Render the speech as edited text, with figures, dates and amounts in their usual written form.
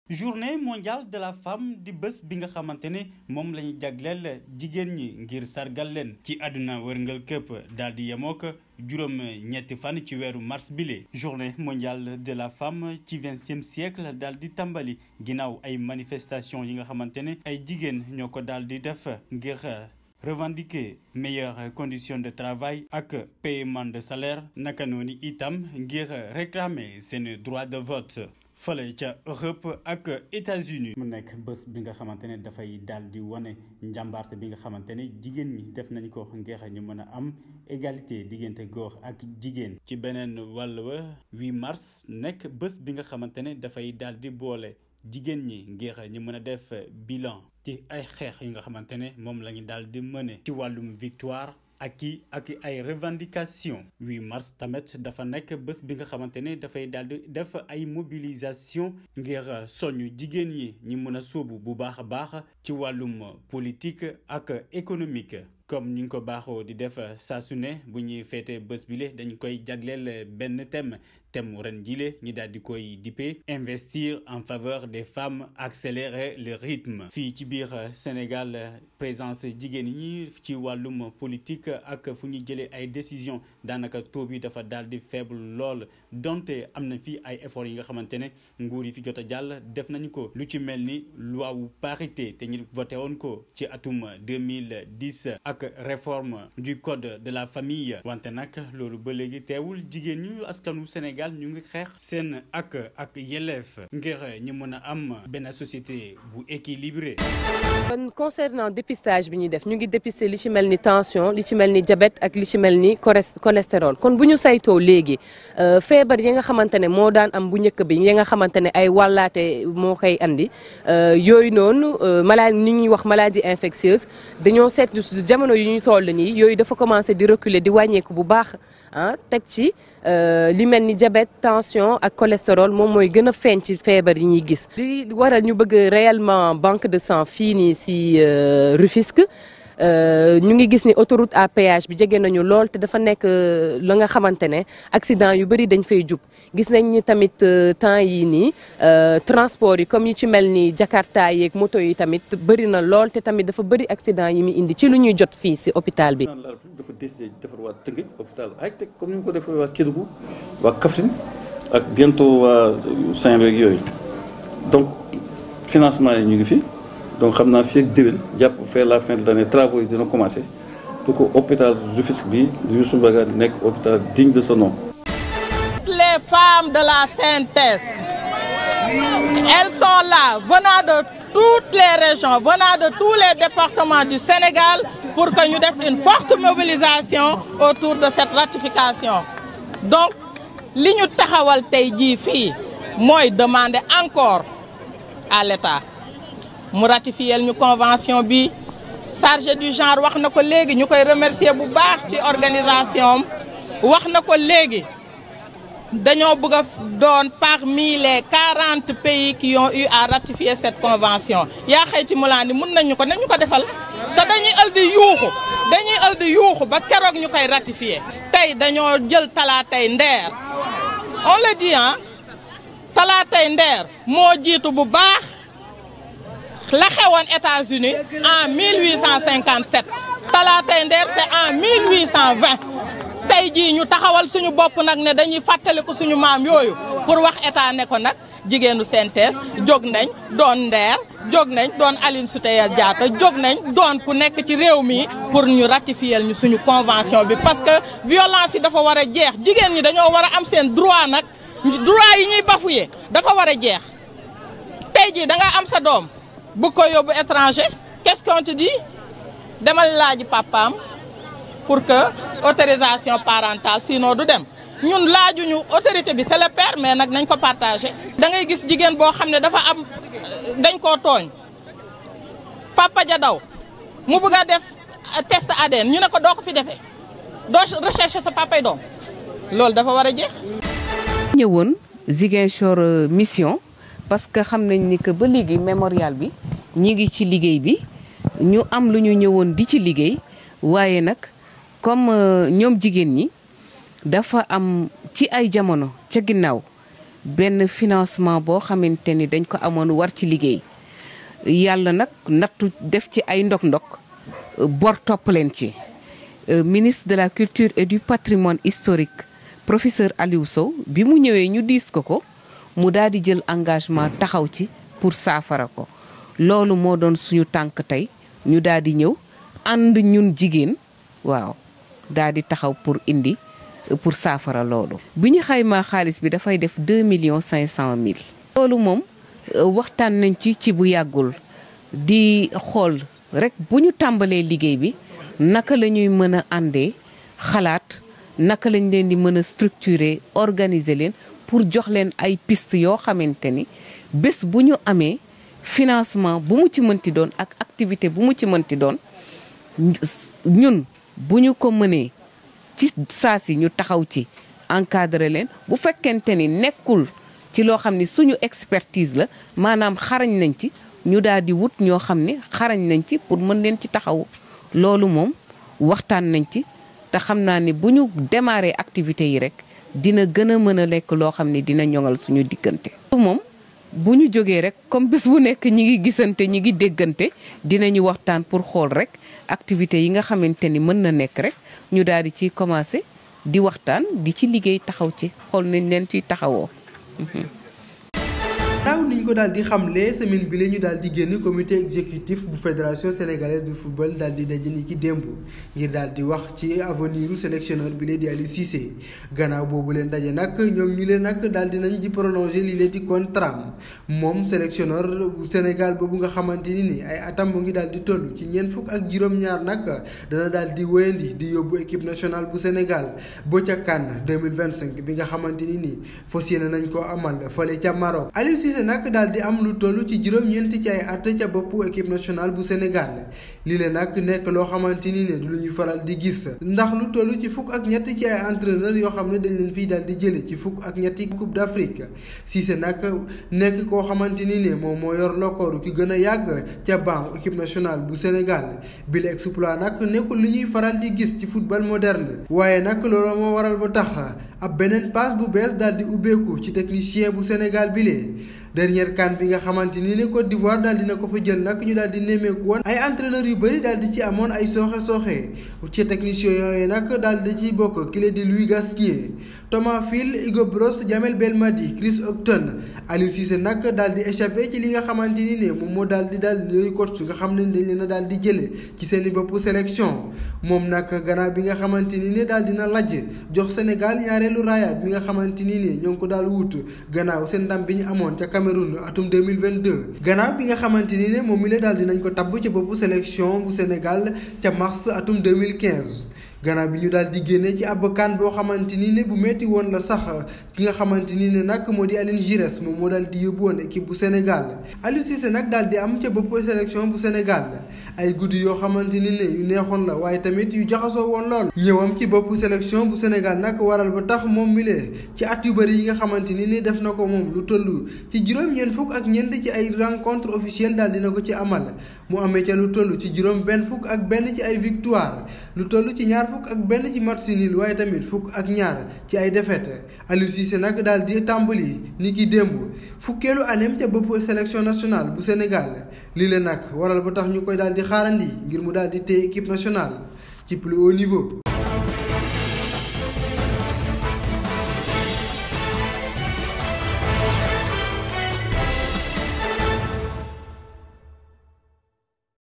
journée mondiale de la femme di bés bi nga xamante ne moom la ñu jagleel jigéen ñi ngir sargal leen ci àdduna wërngal këpp daal di yemook juróom ñetti fan ci weeru mars bile. journée mondiale de la femme ci 20e siècle daal di tàmbali ginnaaw ay manifestations yi nga xamante ne ay jigéen ñoo ko daal di def ngir revendiquer meilleures conditions de travail ak paiement de salaire naka noonu itam ngir réclamer seen droit de vote fële ca Europe ak États-Unis mu nekk bés bi nga xamante ne dafay daal di wane njàmbaarte bi nga xamante ne jigéen ñi def nañ ko ngir ñu mën a am égalité diggante góor ak jigéen. ci beneen wàll wa 8 mars nekk bés bi nga xamante ne dafay daal di boole jigéen ñi ngir ñu mën a def bilan ci ay xeex yi nga xamante ne moom la ñu daal di mëne ci wàllum victoire ak ay revendication 8 mars tamit dafa nekk bés bi nga xamante ne dafay daal di def ay mobilisation ngir soñu jigéen yi ñu mën a sóobu bu baax a baax ci wàllum politique ak économique. comme ñu ngi ko baaxoo di def saa su ne bu ñuy féete bés bile dañ koy jagleel benn thème ren jile ñi daal di koy dippee investir en faveur des femmes, accélérer le rythme. fii ci biir Sénégal présence jigéen ñi ci wàllum politique ak fu ñuy jëlee ay décision daanaka taux bi dafa daal di faible lool donte am na fii ay efforts yi nga xamante ne nguur yi fi jot a jàll def nañu ko lu ci mel ni loi wu parité te ñu voté woon ko ci atum 2010 ak réforme du code de la famille wante nag loolu ba léegi teewul jigéen ñu askanu Sénégal ñu ngi xeex seen ak yelleef ngir ñu mën a am benn société bu équilibré. kon concernant dépistage bi ñuy def ñu ngi dépister li ci mel ni tension li ci mel ni diabète ak li ci mel ni cholestérol kon bu ñu saytoo léegi feebar yi nga xamante ne moo daan am bu njëkk bi yi nga xamante ne ay wàllaate moo koy andi yooyu noonu maladie ni ñuy wax maladie infectieuse dañoo seetlu jamono yu ñu toll nii yooyu dafa commencé di reculer di wàññeeku bu baax teg ci li mel ni diabète tension ak cholestérol moom mooy gën a feeñ ci feebar yi ñuy gis. li waral ñu bëgg réellement banque de sang fii nii si Rufisque ñu ngi gis ni autoroute à péage bi jege nañu lool te dafa nekk la nga xamante ne accident yu bëri dañ fay jub gis nañ ni tamit temps yii nii transport yi comme yi ci mel ni Jakarta yeeg moto yi tamit bëri na lool te tamit dafa bëri accident yi muy indi ci lu ñuy jot fii si hôpital bi. dafa décidé defar waa Tëngéej hôpital high-tech comme ni mu ko defee waa Kédougou waa Kaffrine ak bientôt waa Saint-Louis yooyu donc financement yi ñu ngi fi. donc xam naa fii ak déwén jàpp vers la fin de l'année travaux yi dina commencer pour que hôpital Rufisque bi Youssou Mbargane nekk hôpital digne de ce nom. Les femmes de la synthèse, elles sont là venant de toutes les régions, venant de tous les départements du Sénégal pour que ñu def une forte mobilisation autour de cette ratification. donc li ñu taxawal tey jii fii mooy demander encore à l'État mu ratifier ñu convention bi chargé du genre wax na ko léegi ñu koy remercier bu baax ci organisation wax na ko léegi dañoo bëgg a doon parmi les 40 pays qui ont eu à ratifier cette convention yaa xëyti Mulandi mun nañu ko nañu ko defal te dañuy ël di yuuxu ba keroog ñu koy ratifier. tey dañoo jël talaatay ndeer on le dit talaatay ndeer moo jiitu bu baax la xewoon États-Unis en 1857 talaatay ndeer c'est en 1820 tey jii ñu taxawal suñu bopp nag ne dañuy fàttaliku suñu maam yooyu pour wax état ne ko nag jigéenu synthèse jóg nañ doon ndeer jóg nañ doon Aline Sitoé Diatta jóg nañ doon ku nekk ci réew mi pour ñu ratifier ñu suñu convention bi parce que violence yi dafa war a jeex jigéen ñi dañoo war a am seen droit nag droit yi ñuy bafoué dafa war a jeex tey jii da nga am sa doom bu ko yóbbu étranger qu'est-ce qu'on te dit demal laaji papaam pour que autorisation parentale sinon du dem ñun laajuñu autorité bi c'est le père mais nag nañ ko partager. da ngay gis jigéen boo xam ne dafa am dañ koo tooñ papa ja daw mu bëgg a def test ADN ñu ne ko doo ko fi defee doo rechercher sa papay doom loolu dafa war a jeex. ñëwoon Ziguinchor mission parce que xam nañ ni que ba léegi mémorial bi ñi ngi ci liggéey bi ñu am lu ñu ñëwoon di ci liggéey waaye nag comme ñoom jigéen ñi dafa am ci ay jamono ca ginnaaw benn financement boo xamante ni dañ ko amoon war ci liggéey yàlla nag nattu def ci ay ndok-ndok bor topp leen ci ministre de la culture et du patrimoine historique professeur Aliou Sow bi mu ñëwee ñu diis ko mu daal di jël engagement taxaw ci pour saafara ko loolu moo doon suñu tànk tey ñu daal di ñëw ànd ñun jigéen waaw daal di taxaw pour saafara loolu. bi ñu xaymaa xaalis bi dafay def 2,5 millions. loolu moom waxtaan nañ ci bu yàggul di xool rek bu ñu tàmbalee liggéey bi naka la ñuy mën a àndee xalaat naka lañ leen di mën a structurer organiser leen pour jox leen ay piste yoo xamante ni bés bu ñu amee financement bu mu ci mënti doon ak activité bu mu ci mënti doon ñun bu ñu ko mënee ci saa si ñu taxaw ci encadrer leen bu fekkente ni nekkul ci loo xam ni suñu expertise la maanaam xarañ nañ ci ñu daal di wut ñoo xam ni xarañ nañ ci pour mën leen ci taxaw loolu moom waxtaan nañ ci te xam naa ni bu ñu démarrer activités yi rek dina gën a mën a lekk loo xam ni dina ñoŋal suñu diggante. moom bu ñu jógee rek comme bés bu nekk ñi ngi gisante ñi ngi déggante dinañu waxtaan pour xool rek activités yi nga xamante ni mën na nekk rek ñu daal di ciy commencer di waxtaan di ci liggéey taxaw ci xool nañ leen ciy taxawoo. daaw niñ ko daal di xamle semaine bi la ñu daal di génn comité exécutif bu fédération sénégalaise de football daal di daje ni ki démb ngir daal di wax ci avenir u sélectionneur bi la di Aliou Cissé gannaaw boobu leen daje nag ñoom ñi leen nag daal di nañ di prolonger li leen di contrat moom sélectionneur bu Sénégal boobu nga xamante ni ay atam mu ngi daal di toll ci ñeent fukk ak juróom-ñaar nag dana daal di wéyandi di yóbbu équipe nationale bu Sénégal ba ca CAN 2025 bi nga xamante ni fas yéene nañ ko amal fële ca Maroc. Aliou Cissé nag daal di am lu toll ci juróom-ñeenti ci ay at ca boppu équipe nationale bu Sénégal lii la nag nekk loo xamante ni ne du lu ñuy faral di gis ndax lu toll ci fukk ak ñett ci ay entraîneur yoo xam ne dañ leen fii daal di jële ci fukk ak ñetti coupe d'Afrique Cissé nag nekk koo xamante ni ne moom moo yor lokooru ki gën a yàgg ca banc équipe nationale bu Sénégal bi la exploit nag nekkul lu ñuy faral di gis ci football moderne waaye nag loolu moo waral ba tax ab beneen passe bu bees daal di ubbeeku ci technicien bu Sénégal bi lee dernière CAN bi nga xamante ni ne Côte d'Ivoire daal dina ko fa jël nag ñu daal di nemmeeku woon ay entraîneurs yu bëri daal di ci amoon ay sooxe ci techniciens yooyu nag daal di ci bokk ki la di Louis Gasquier Thomas Phil Hugo Bross Jamel Belmadi Chris Hughton Aliou Cissé nag daal di échappé ci li nga xamante ni ne moom moo daal di yooyu coach nga xam ne dañ leen a daal di jële ci seen i bopp sélection moom nag gannaaw bi nga xamante ni ne daal dina lajj jox Sénégal ñaareelu raayaat bi nga xamante ni ne ñoo ngi ko daal wut gannaaw seen ndam bi ñu amoon ca Cameroun atum 2022 gannaaw bi nga xamante ni ne moom mi la daal dinañ ko tabb ci boppu sélection bu Sénégal ca mars atum 2015 gannaaw bi ñu daal di génne ci ab CAN boo xamante ni ne bu metti woon la sax ki nga xamante ni ne nag moo di Aline Giresse moom moo daal di yóbbu woon équipe bu Sénégal Aliou Cissé nag daal di am ca bopp sélection bu Sénégal ay guddi yoo xamante ni ne yu neexoon la waaye tamit yu jaxasoo woon lool ñëwam ci bopp sélection bu Sénégal nag waral ba tax moom mi lee ci at yu bëri yi nga xamante ni ne def na ko moom lu toll ci juróom-ñeent fukk ak ñeent ci ay rencontre officielle daal dina ko ci amal mu amee ca lu toll ci juróom benn fukk ak benn ci ay victoire lu toll ci ñaar fukk ak benn ci match nul waaye tamit fukk ak ñaar ci ay défaite Aliou Cissé nag daal di tàmbali ni ki démb fukkeelu aneem ca bopp sélection nationale bu Sénégal lii la nag waral ba tax ñu koy daal di xaarandi ngir mu daal di téye équipe nationale ci plus haut niveau.